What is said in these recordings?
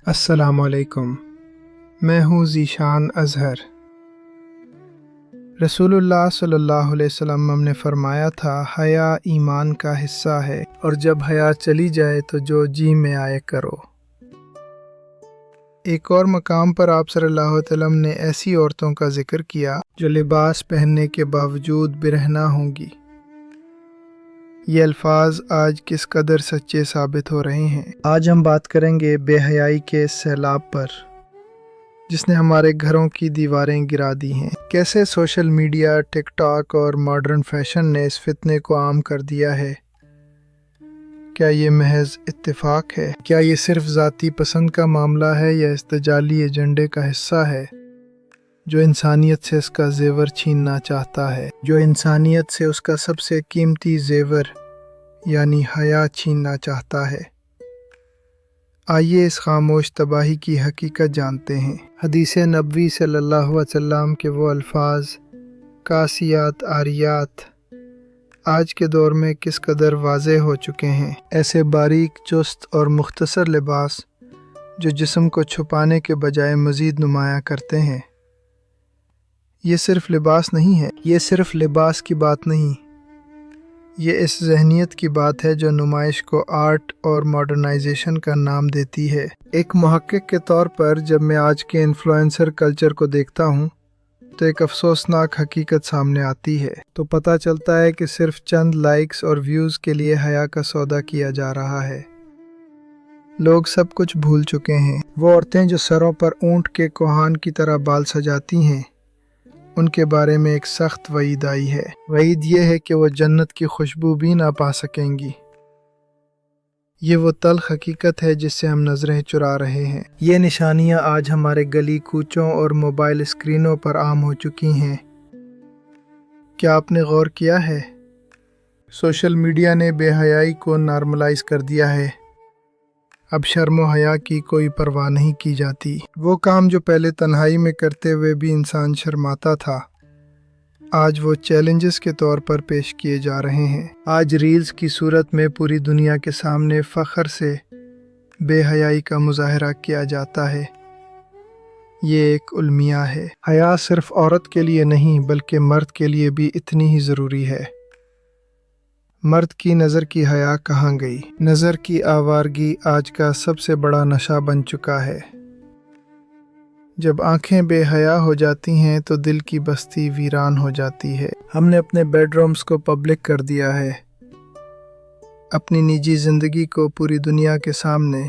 السلام علیکم، میں ہوں ذیشان اظہر۔ رسول اللہ صلی اللہ علیہ وسلم نے فرمایا تھا، حیا ایمان کا حصہ ہے، اور جب حیا چلی جائے تو جو جی میں آئے کرو۔ ایک اور مقام پر آپ صلی اللہ علیہ وسلم نے ایسی عورتوں کا ذکر کیا جو لباس پہننے کے باوجود برہنہ ہوں گی۔ یہ الفاظ آج کس قدر سچے ثابت ہو رہے ہیں۔ آج ہم بات کریں گے بے حیائی کے سیلاب پر، جس نے ہمارے گھروں کی دیواریں گرا دی ہیں۔ کیسے سوشل میڈیا، ٹک ٹاک اور ماڈرن فیشن نے اس فتنے کو عام کر دیا ہے۔ کیا یہ محض اتفاق ہے؟ کیا یہ صرف ذاتی پسند کا معاملہ ہے یا اس دجالی ایجنڈے کا حصہ ہے جو انسانیت سے اس کا زیور چھیننا چاہتا ہے، جو انسانیت سے اس کا سب سے قیمتی زیور یعنی حیا چھیننا چاہتا ہے؟ آئیے اس خاموش تباہی کی حقیقت جانتے ہیں۔ حدیث نبوی صلی اللہ علیہ وسلم کے وہ الفاظ، کاسیات عاریات، آج کے دور میں کس قدر واضح ہو چکے ہیں۔ ایسے باریک، چست اور مختصر لباس جو جسم کو چھپانے کے بجائے مزید نمایاں کرتے ہیں۔ یہ صرف لباس نہیں ہے، یہ صرف لباس کی بات نہیں، یہ اس ذہنیت کی بات ہے جو نمائش کو آرٹ اور ماڈرنائزیشن کا نام دیتی ہے۔ ایک محقق کے طور پر جب میں آج کے انفلوئنسر کلچر کو دیکھتا ہوں تو ایک افسوسناک حقیقت سامنے آتی ہے۔ تو پتہ چلتا ہے کہ صرف چند لائکس اور ویوز کے لیے حیا کا سودا کیا جا رہا ہے۔ لوگ سب کچھ بھول چکے ہیں۔ وہ عورتیں جو سروں پر اونٹ کے کوہان کی طرح بال سجاتی ہیں، ان کے بارے میں ایک سخت وعید آئی ہے۔ وعید یہ ہے کہ وہ جنت کی خوشبو بھی نہ پا سکیں گی۔ یہ وہ تلخ حقیقت ہے جس سے ہم نظریں چرا رہے ہیں۔ یہ نشانیاں آج ہمارے گلی کوچوں اور موبائل اسکرینوں پر عام ہو چکی ہیں۔ کیا آپ نے غور کیا ہے؟ سوشل میڈیا نے بے حیائی کو نارملائز کر دیا ہے۔ اب شرم و حیا کی کوئی پرواہ نہیں کی جاتی۔ وہ کام جو پہلے تنہائی میں کرتے ہوئے بھی انسان شرماتا تھا، آج وہ چیلنجز کے طور پر پیش کیے جا رہے ہیں۔ آج ریلز کی صورت میں پوری دنیا کے سامنے فخر سے بے حیائی کا مظاہرہ کیا جاتا ہے۔ یہ ایک المیہ ہے۔ حیا صرف عورت کے لیے نہیں بلکہ مرد کے لیے بھی اتنی ہی ضروری ہے۔ مرد کی نظر کی حیا کہاں گئی؟ نظر کی آوارگی آج کا سب سے بڑا نشہ بن چکا ہے۔ جب آنکھیں بے حیا ہو جاتی ہیں تو دل کی بستی ویران ہو جاتی ہے۔ ہم نے اپنے بیڈ رومز کو پبلک کر دیا ہے، اپنی نجی زندگی کو پوری دنیا کے سامنے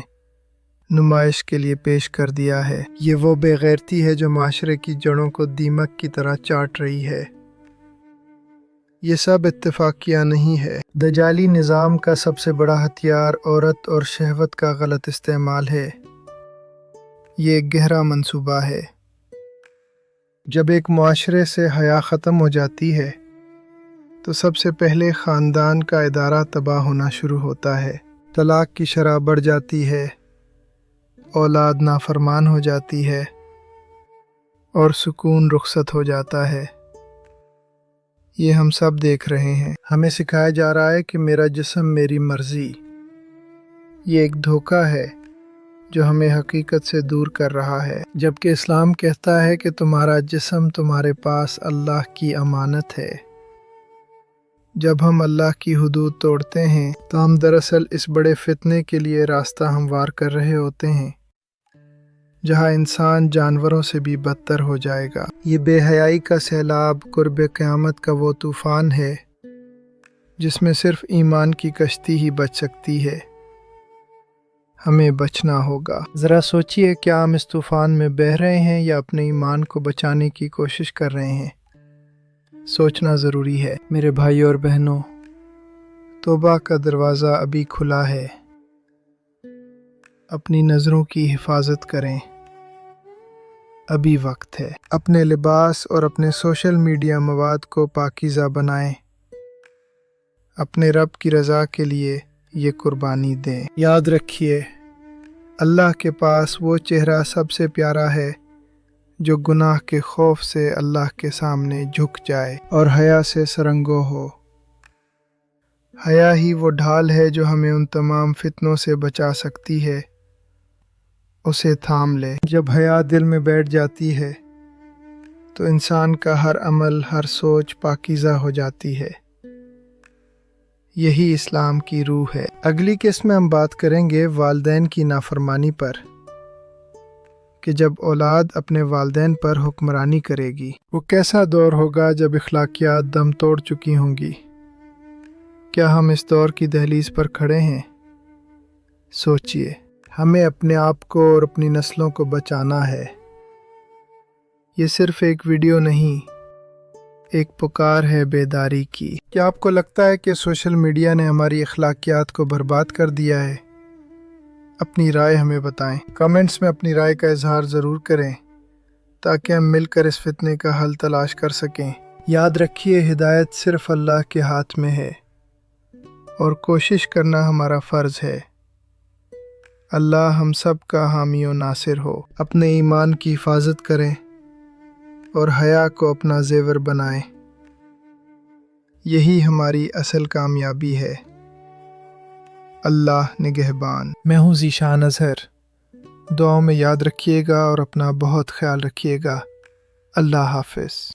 نمائش کے لیے پیش کر دیا ہے۔ یہ وہ بے غیرتی ہے جو معاشرے کی جڑوں کو دیمک کی طرح چاٹ رہی ہے۔ یہ سب اتفاقیہ نہیں ہے۔ دجالی نظام کا سب سے بڑا ہتھیار عورت اور شہوت کا غلط استعمال ہے۔ یہ ایک گہرا منصوبہ ہے۔ جب ایک معاشرے سے حیا ختم ہو جاتی ہے تو سب سے پہلے خاندان کا ادارہ تباہ ہونا شروع ہوتا ہے۔ طلاق کی شرح بڑھ جاتی ہے، اولاد نافرمان ہو جاتی ہے، اور سکون رخصت ہو جاتا ہے۔ یہ ہم سب دیکھ رہے ہیں۔ ہمیں سکھایا جا رہا ہے کہ میرا جسم میری مرضی۔ یہ ایک دھوکہ ہے جو ہمیں حقیقت سے دور کر رہا ہے، جبکہ اسلام کہتا ہے کہ تمہارا جسم تمہارے پاس اللہ کی امانت ہے۔ جب ہم اللہ کی حدود توڑتے ہیں تو ہم دراصل اس بڑے فتنے کے لیے راستہ ہموار کر رہے ہوتے ہیں، جہاں انسان جانوروں سے بھی بدتر ہو جائے گا۔ یہ بے حیائی کا سیلاب قرب قیامت کا وہ طوفان ہے جس میں صرف ایمان کی کشتی ہی بچ سکتی ہے۔ ہمیں بچنا ہوگا۔ ذرا سوچئے، کیا ہم اس طوفان میں بہہ رہے ہیں یا اپنے ایمان کو بچانے کی کوشش کر رہے ہیں؟ سوچنا ضروری ہے۔ میرے بھائیوں اور بہنوں، توبہ کا دروازہ ابھی کھلا ہے۔ اپنی نظروں کی حفاظت کریں، ابھی وقت ہے۔ اپنے لباس اور اپنے سوشل میڈیا مواد کو پاکیزہ بنائیں۔ اپنے رب کی رضا کے لیے یہ قربانی دیں۔ یاد رکھیے، اللہ کے پاس وہ چہرہ سب سے پیارا ہے جو گناہ کے خوف سے اللہ کے سامنے جھک جائے اور حیا سے سرنگو ہو۔ حیا ہی وہ ڈھال ہے جو ہمیں ان تمام فتنوں سے بچا سکتی ہے اسے تھام لے۔ جب حیا دل میں بیٹھ جاتی ہے تو انسان کا ہر عمل، ہر سوچ پاکیزہ ہو جاتی ہے۔ یہی اسلام کی روح ہے۔ اگلی قسط میں ہم بات کریں گے والدین کی نافرمانی پر، کہ جب اولاد اپنے والدین پر حکمرانی کرے گی، وہ کیسا دور ہوگا جب اخلاقیات دم توڑ چکی ہوں گی۔ کیا ہم اس دور کی دہلیز پر کھڑے ہیں؟ سوچئے، ہمیں اپنے آپ کو اور اپنی نسلوں کو بچانا ہے۔ یہ صرف ایک ویڈیو نہیں، ایک پکار ہے بیداری کی۔ کیا آپ کو لگتا ہے کہ سوشل میڈیا نے ہماری اخلاقیات کو برباد کر دیا ہے؟ اپنی رائے ہمیں بتائیں۔ کمنٹس میں اپنی رائے کا اظہار ضرور کریں تاکہ ہم مل کر اس فتنے کا حل تلاش کر سکیں۔ یاد رکھیے، ہدایت صرف اللہ کے ہاتھ میں ہے اور کوشش کرنا ہمارا فرض ہے۔ اللہ ہم سب کا حامی و ناصر ہو۔ اپنے ایمان کی حفاظت کریں اور حیا کو اپنا زیور بنائیں۔ یہی ہماری اصل کامیابی ہے۔ اللہ نگہبان۔ میں ہوں ذیشان اظہر۔ دعاؤں میں یاد رکھیے گا اور اپنا بہت خیال رکھیے گا۔ اللہ حافظ۔